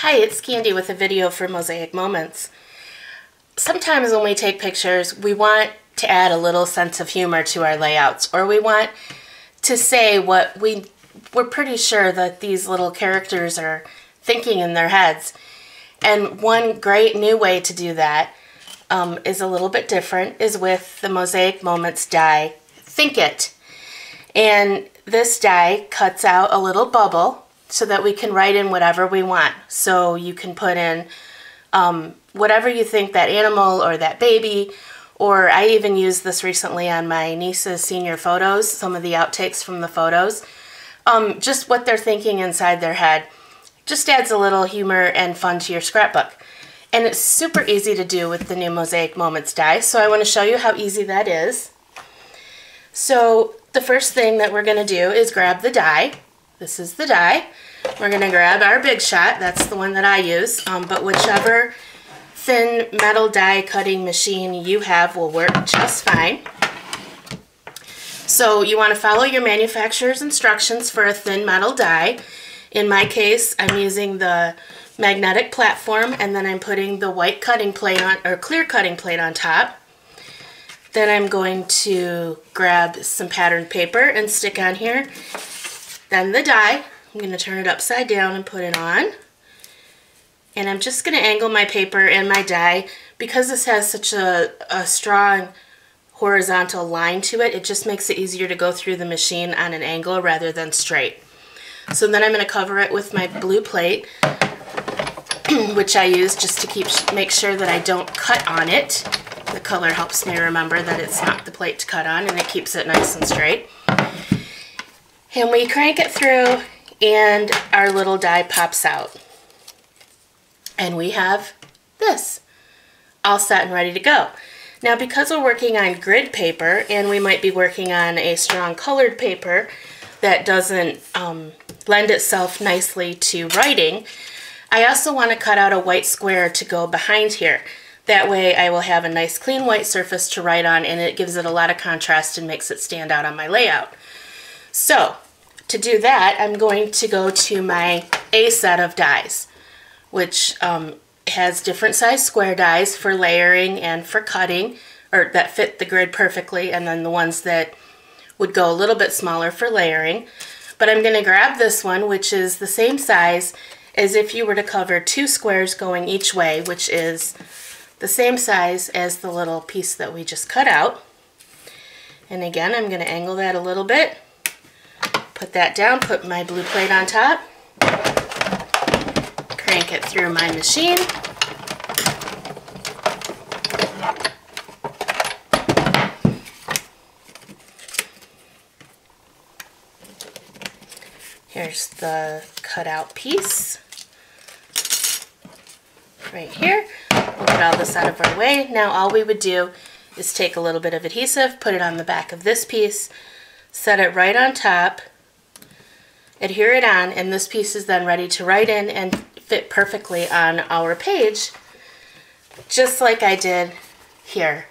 Hi, it's Candy with a video for Mosaic Moments. Sometimes when we take pictures, we want to add a little sense of humor to our layouts, or we want to say what we're pretty sure that these little characters are thinking in their heads. And one great new way to do that is a little bit different, is with the Mosaic Moments die Think It. And this die cuts out a little bubble so that we can write in whatever we want. So you can put in whatever you think, that animal or that baby, or I even used this recently on my niece's senior photos, some of the outtakes from the photos. Just what they're thinking inside their head. Just adds a little humor and fun to your scrapbook. And it's super easy to do with the new Mosaic Moments die, so I want to show you how easy that is. So the first thing that we're going to do is grab the die. This is the die. We're going to grab our Big Shot. That's the one that I use, but whichever thin metal die cutting machine you have will work just fine. So you want to follow your manufacturer's instructions for a thin metal die. In my case, I'm using the magnetic platform, and then I'm putting the white cutting plate on, or clear cutting plate on top. Then I'm going to grab some patterned paper and stick on here. Then the die, I'm going to turn it upside down and put it on. And I'm just going to angle my paper and my die. Because this has such a strong horizontal line to it, it just makes it easier to go through the machine on an angle rather than straight. So then I'm going to cover it with my blue plate, which I use just to make sure that I don't cut on it. The color helps me remember that it's not the plate to cut on, and it keeps it nice and straight. And we crank it through, and our little die pops out. And we have this all set and ready to go. Now, because we're working on grid paper, and we might be working on a strong colored paper that doesn't lend itself nicely to writing, I also want to cut out a white square to go behind here. That way I will have a nice clean white surface to write on, and it gives it a lot of contrast and makes it stand out on my layout. So to do that, I'm going to go to my A set of dies, which has different size square dies for layering and for cutting, or that fit the grid perfectly, and then the ones that would go a little bit smaller for layering. But I'm going to grab this one, which is the same size as if you were to cover two squares going each way, which is the same size as the little piece that we just cut out. And again, I'm going to angle that a little bit, put that down, put my blue plate on top, crank it through my machine. Here's the cutout piece right here. We'll get all this out of our way. Now all we would do is take a little bit of adhesive, put it on the back of this piece, set it right on top, adhere it on, and this piece is then ready to write in and fit perfectly on our page, just like I did here